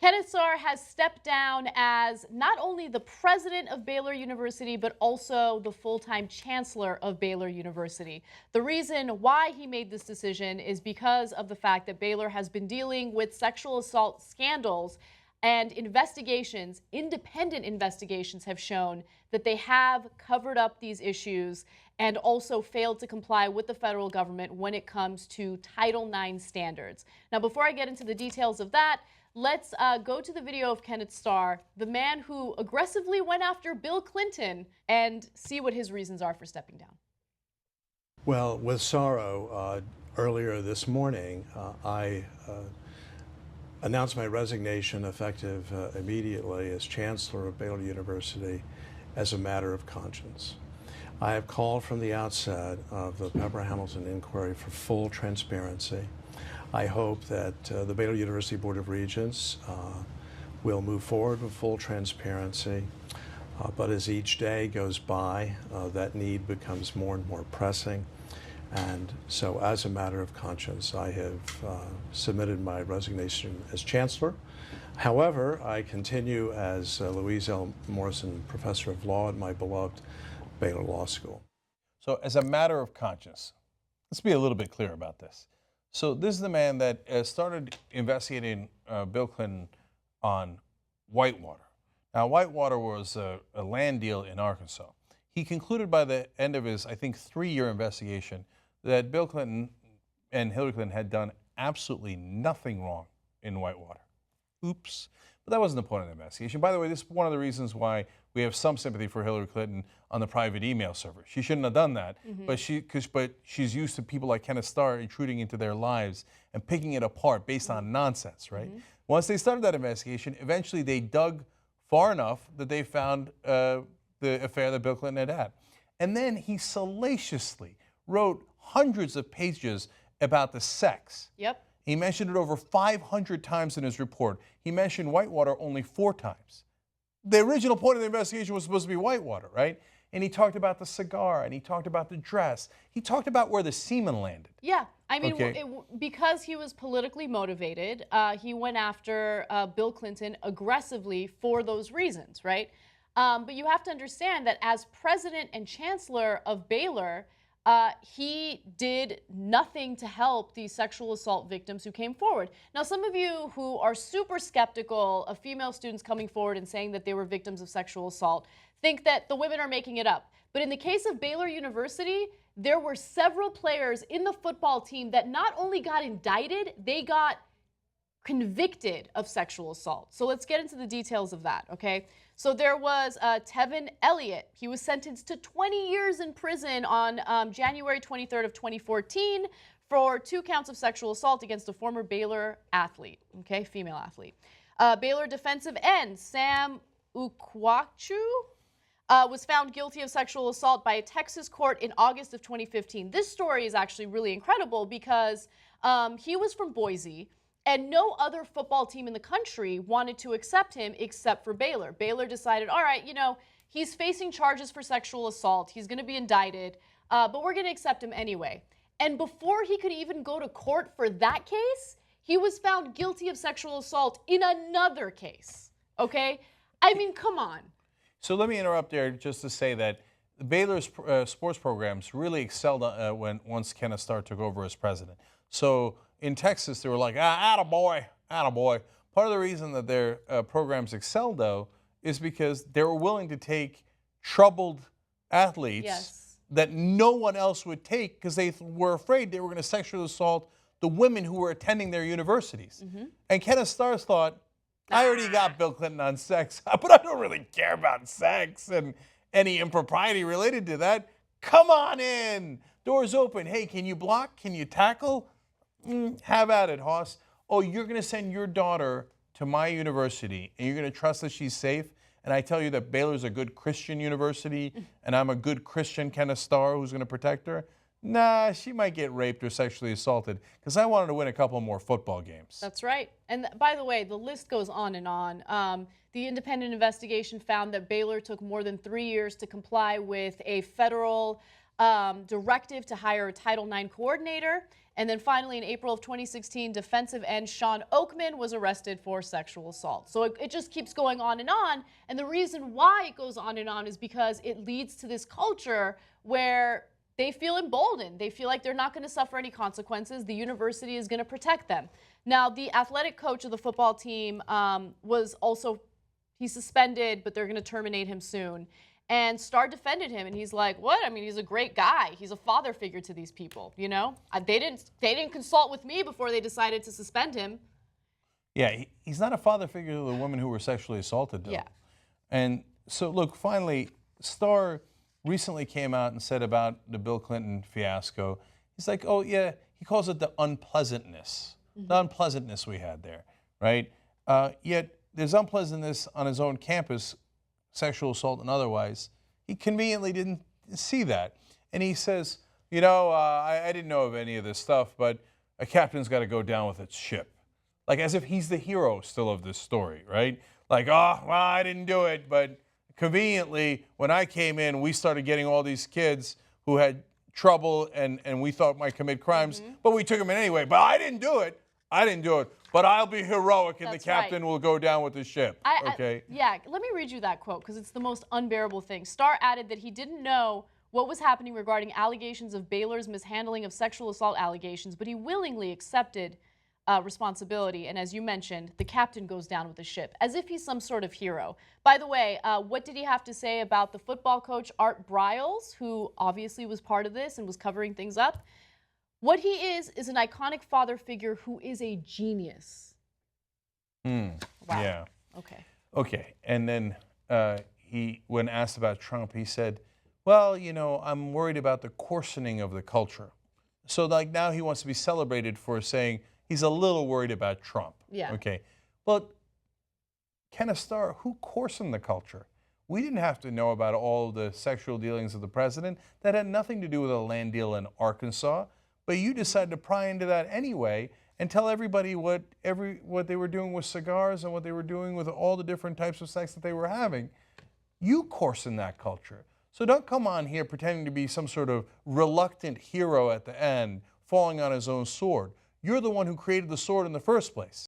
Kenneth Starr has stepped down as not only the president of Baylor University, but also the full-time chancellor of Baylor University. The reason why he made this decision is because of the fact that Baylor has been dealing with sexual assault scandals, and investigations, independent investigations, have shown that they have covered up these issues and also failed to comply with the federal government when it comes to Title IX standards. Now, before I get into the details of that, let's go to the video of Kenneth Starr, the man who aggressively went after Bill Clinton, and see what his reasons are for stepping down. Well, with sorrow, earlier this morning, I announced my resignation effective immediately as Chancellor of Baylor University as a matter of conscience. I have called from the outset of the Pepper Hamilton inquiry for full transparency. I hope that the Baylor University Board of Regents will move forward with full transparency, but as each day goes by, that need becomes more and more pressing. And so as a matter of conscience, I have submitted my resignation as Chancellor. However, I continue as Louise L. Morrison Professor of Law at my beloved Baylor Law School. So as a matter of conscience, let's be a little bit clear about this. So this is the man that started investigating Bill Clinton on Whitewater. Now, Whitewater was a land deal in Arkansas. He concluded by the end of his, I think, 3-year investigation that Bill Clinton and Hillary Clinton had done absolutely nothing wrong in Whitewater. Oops. But that wasn't the point of the investigation. By the way, this is one of the reasons why we have some sympathy for Hillary Clinton on the private email server. She shouldn't have done that, but she's used to people like Kenneth Starr intruding into their lives and picking it apart based on nonsense, right? Once they started that investigation, eventually they dug far enough that they found the affair that Bill Clinton had. And then he salaciously wrote hundreds of pages about the sex. Yep. He mentioned it over 500 times in his report. He mentioned Whitewater only 4 times. The original point of the investigation was supposed to be Whitewater, right? And he talked about the cigar, and he talked about the dress. He talked about where the semen landed. Yeah, I mean, Okay. because he was politically motivated, he went after Bill Clinton aggressively for those reasons, right? But you have to understand that as president and chancellor of Baylor, he did nothing to help these sexual assault victims who came forward. Now, some of you who are super skeptical of female students coming forward and saying that they were victims of sexual assault think that the women are making it up. But in the case of Baylor University, there were several players in the football team that not only got indicted, they got convicted of sexual assault. So let's get into the details of that, okay? So there was Tevin Elliott. He was sentenced to 20 years in prison on January 23rd of 2014 for 2 counts of sexual assault against a former Baylor athlete, okay, female athlete. Baylor defensive end Sam Ukwachu was found guilty of sexual assault by a Texas court in August of 2015. This story is actually really incredible because he was from Boise, and no other football team in the country wanted to accept him except for Baylor. Baylor decided, all right, you know, he's facing charges for sexual assault. He's going to be indicted, but we're going to accept him anyway. And before he could even go to court for that case, he was found guilty of sexual assault in another case, okay? I mean, come on. So let me interrupt there just to say that Baylor's sports programs really excelled once Kenneth Starr took over as president. So in Texas, they were like, attaboy, attaboy. Part of the reason that their programs excelled, though, is because they were willing to take troubled athletes that no one else would take because they were afraid they were going to sexually assault the women who were attending their universities. And Kenneth Starr thought, I already got Bill Clinton on sex, but I don't really care about sex and any impropriety related to that. Come on in. Doors open. Hey, can you block? Can you tackle? Have at it, Hoss. Oh, you're going to send your daughter to my university, and you're going to trust that she's safe? And I tell you that Baylor's a good Christian university, and I'm a good Christian Kenneth Starr who's going to protect her? Nah, she might get raped or sexually assaulted because I wanted to win a couple more football games. That's right. And by the way, the list goes on and on. The independent investigation found that Baylor took more than 3 years to comply with a federal directive to hire a Title IX coordinator. And then finally, in April of 2016, defensive end Sean Oakman was arrested for sexual assault. So it just keeps going on. And the reason why it goes on is because it leads to this culture where they feel emboldened. They feel like they're not going to suffer any consequences. The university is going to protect them. Now, the athletic coach of the football team he's suspended, but they're going to terminate him soon. And Starr defended him, and he's like, "What? I mean, he's a great guy. He's a father figure to these people. You know, they didn't consult with me before they decided to suspend him." Yeah, he's not a father figure to the women who were sexually assaulted, though. Yeah. And so, look, finally, Starr recently came out and said about the Bill Clinton fiasco, he's like, "Oh yeah," he calls it the unpleasantness, the unpleasantness we had there, right? Yet there's unpleasantness on his own campus, sexual assault and otherwise. He conveniently didn't see that. And he says, you know, I didn't know of any of this stuff, but a captain's got to go down with its ship. Like as if he's the hero still of this story, right? Like, oh, well, I didn't do it, but conveniently, when I came in, we started getting all these kids who had trouble and we thought might commit crimes, but we took them in anyway. But I didn't do it. But I'll be heroic and the captain will go down with the ship. Okay? Yeah, let me read you that quote because it's the most unbearable thing. Starr added that he didn't know what was happening regarding allegations of Baylor's mishandling of sexual assault allegations, but he willingly accepted responsibility. And as you mentioned, the captain goes down with the ship, as if he's some sort of hero. By the way, what did he have to say about the football coach, Art Briles, who obviously was part of this and was covering things up? What he is an iconic father figure who is a genius. Wow. Yeah. Okay. Okay. And then when asked about Trump, he said, well, you know, I'm worried about the coarsening of the culture. So like now he wants to be celebrated for saying he's a little worried about Trump. Yeah. Okay. But Kenneth Starr, who coarsened the culture? We didn't have to know about all the sexual dealings of the president. That had nothing to do with a land deal in Arkansas. But you decided to pry into that anyway and tell everybody what they were doing with cigars and what they were doing with all the different types of sex that they were having. You coarsened that culture. So don't come on here pretending to be some sort of reluctant hero at the end, falling on his own sword. You're the one who created the sword in the first place.